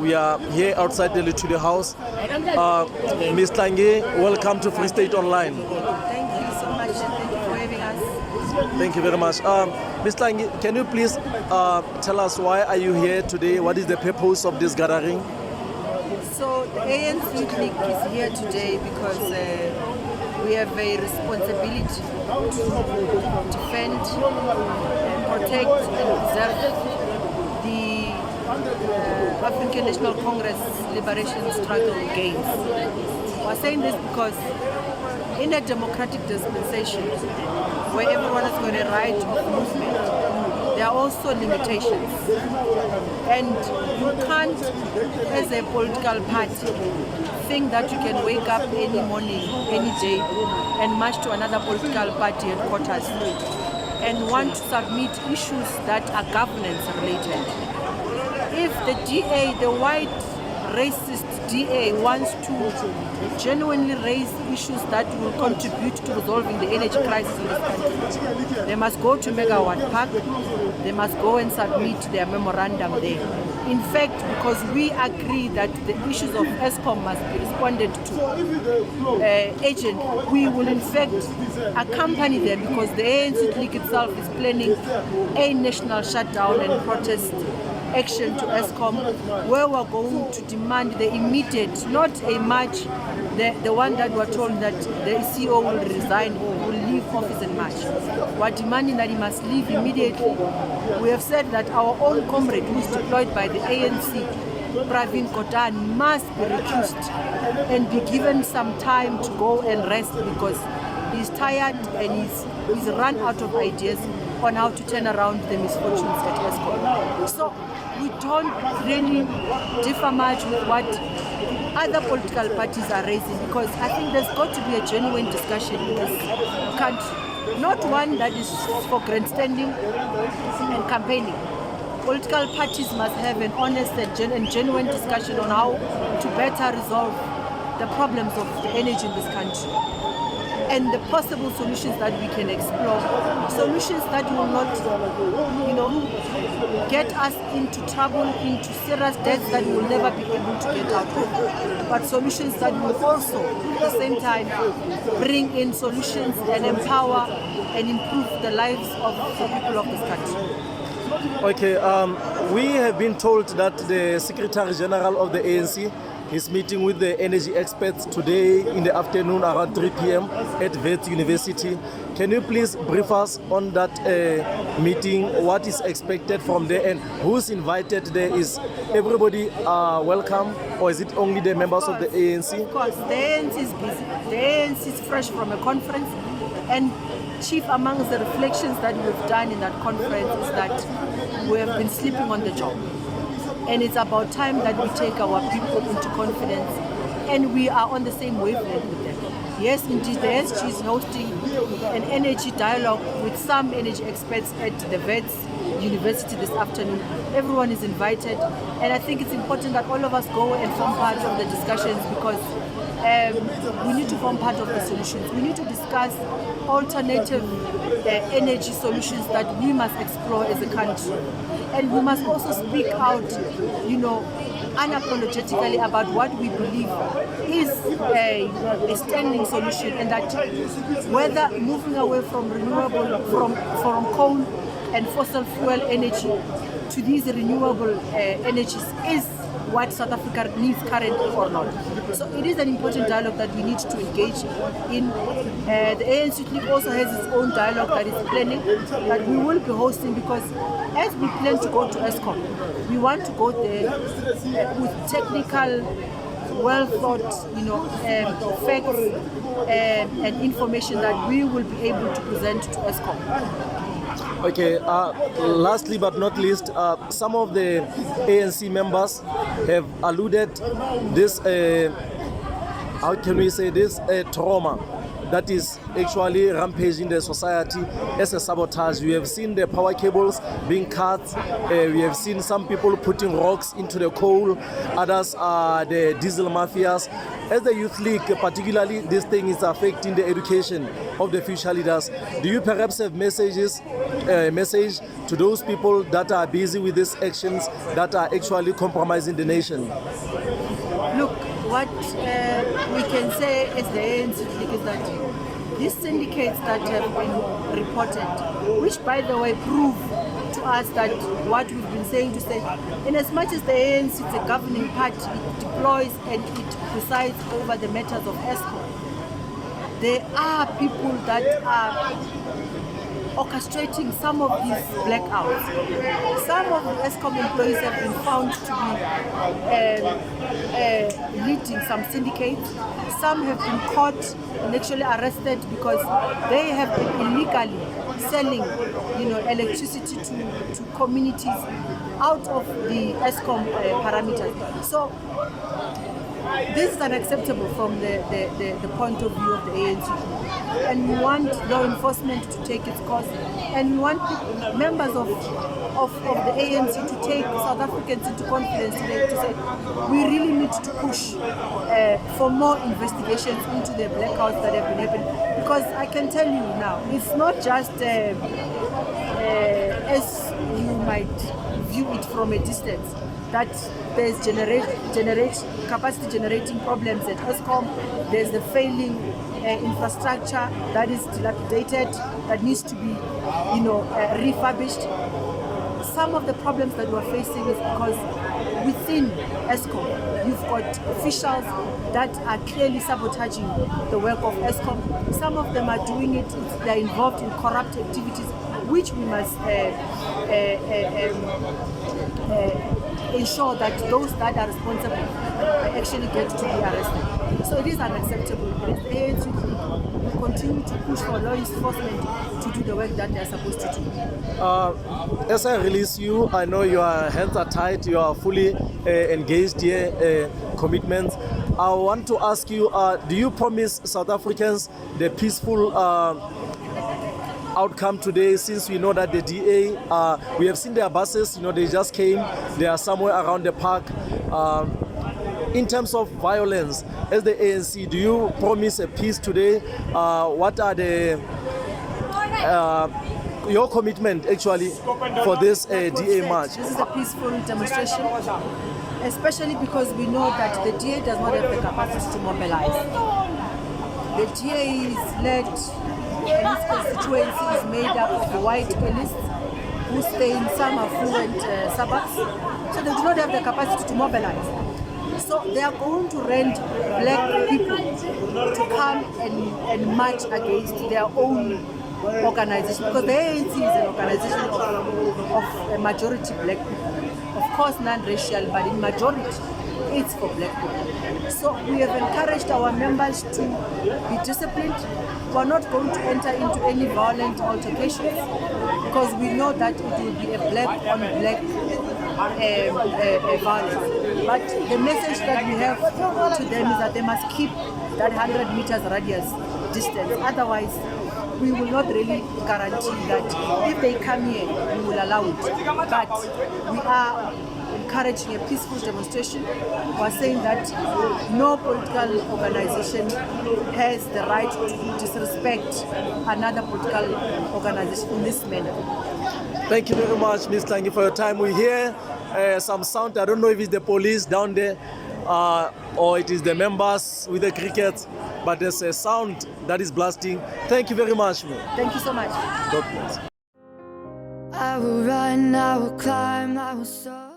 we are here outside the Luthuli House. Ms. Tlangi, welcome to Free State Online. Thank you so much. Thank you for having us. Thank you very much. Ms. Tlangi, can you please tell us why are you here today? What is the purpose of this gathering? So the ANC League is here today because we have a responsibility to defend, protect and preserve the African National Congress Liberation Struggle gains. We're saying this because in a democratic dispensation where everyone has got a right of movement, there are also limitations. And you can't, as a political party, think that you can wake up any morning, any day, and march to another political party headquarters and want to submit issues that are governance related. If the DA, the white racist DA, wants to genuinely raise issues that will contribute to resolving the energy crisis in this country, they must go to Megawatt Park, they must go and submit their memorandum there. In fact, because we agree that the issues of ESCOM must be responded to urgently, we will in fact accompany them because the ANC League itself is planning a national shutdown and protest action to ESCOM, where we're going to demand the immediate, not a march, the one that we're told that the CEO will resign or will leave office in March. We're demanding that he must leave immediately. We have said that our own comrade who is deployed by the ANC, Pravin Kotan, must be recused and be given some time to go and rest because he's tired and he's run out of ideas on how to turn around the misfortunes at ESCOM. So we don't really differ much with what other political parties are raising because I think there's got to be a genuine discussion in this country, not one that is for grandstanding and campaigning. Political parties must have an honest and genuine discussion on how to better resolve the problems of the energy in this country and the possible solutions that we can explore, solutions that will not, get us into trouble, into serious debts that we will never be able to get out of, but solutions that will also, at the same time, bring in solutions and empower and improve the lives of the people of this country. Okay, we have been told that the Secretary General of the ANC is meeting with the energy experts today in the afternoon around 3 p.m. at Wits University. Can you please brief us on that meeting? What is expected from there and who's invited there? Is everybody welcome or is it only the members of the ANC? Of course, the ANC is busy. The ANC is fresh from a conference and chief amongst the reflections that we've done in that conference is that we have been sleeping on the job. And it's about time that we take our people into confidence and we are on the same wavelength with them. Yes, indeed, the SG is hosting an energy dialogue with some energy experts at the Wits University this afternoon. Everyone is invited and I think it's important that all of us go and form part of the discussions because we need to form part of the solutions. We need to discuss alternative energy solutions that we must explore as a country. And we must also speak out, unapologetically about what we believe is a standing solution and that whether moving away from renewable, from coal and fossil fuel energy to these renewable energies is what South Africa needs currently or not. So it is an important dialogue that we need to engage in. The ANC also has its own dialogue that is planning that we will be hosting because as we plan to go to ESCOM, we want to go there with technical, well thought, facts and information that we will be able to present to ESCOM. Okay, lastly but not least, some of the ANC members have alluded this, how can we say this, trauma that is actually rampaging the society as a sabotage. We have seen the power cables being cut. We have seen some people putting rocks into the coal. Others are the diesel mafias. As the Youth League, particularly, this thing is affecting the education of the future leaders. Do you perhaps have message to those people that are busy with these actions that are actually compromising the nation? Look, what we can say as the ANC League is that these syndicates that have been reported, which by the way prove to us that what we've been saying to say, in as much as the ANC is a governing party, it deploys and it presides over the matters of ESCOM, there are people that are orchestrating some of these blackouts. Some of the ESCOM employees have been found to be leading some syndicates. Some have been caught and actually arrested because they have been illegally selling, electricity to communities out of the ESCOM parameters. So this is unacceptable from the point of view of the ANC. And we want law enforcement to take its course, and we want members of the ANC to take South Africans into confidence today to say we really need to push for more investigations into the blackouts that have been happening. Because I can tell you now, it's not just as you might view it from a distance, that there's capacity generating problems at ESCOM. There's the failing infrastructure that is dilapidated, that needs to be, refurbished. Some of the problems that we're facing is because within ESCOM, you've got officials that are clearly sabotaging the work of ESCOM. Some of them are doing it, they're involved in corrupt activities, which we must ensure that those that are responsible actually get to be arrested. So it is unacceptable. The ANC will continue to push for law enforcement to do the work that they are supposed to do. As I release you, I know your hands are tight, you are fully engaged here, commitments. I want to ask you, do you promise South Africans the peaceful outcome today, since we know that the DA, we have seen their buses, they just came, they are somewhere around the park. In terms of violence, as the ANC, do you promise a peace today? What are your commitment actually for this DA march? This is a peaceful demonstration, especially because we know that the DA does not have the capacity to mobilize. The DA is led, and its constituency is made up of white elites who stay in some affluent suburbs, so they do not have the capacity to mobilize. So they are going to rent black people to come and march against their own organization, because the ANC is an organization of a majority black people, of course non-racial, but in majority it's for black people. So we have encouraged our members to be disciplined. We are not going to enter into any violent altercations, because we know that it will be a black on black violence. But the message that we have to them is that they must keep that 100 meters radius distance. Otherwise, we will not really guarantee that if they come here, we will allow it. But we are encouraging a peaceful demonstration. We are saying that no political organization has the right to disrespect another political organization in this manner. Thank you very much, Ms. Tlangi, for your time. We hear some sound. I don't know if it's the police down there or it is the members with the cricket, but there's a sound that is blasting. Thank you very much. Thank you so much. God bless. I will run, I will climb, I will soar.